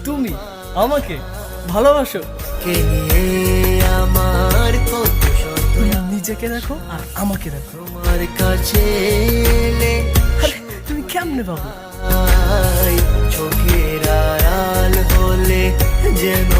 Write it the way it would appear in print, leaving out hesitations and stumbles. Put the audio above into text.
তুমি আমাকে ভালোবাসো? কে নিয়ে আমার কত শত নিজেকে দেখো আর আমাকে দেখো। তোমার কাছে এলে আরে তুমি কেমনে পাবো? চোখের আড়াল হলে যেন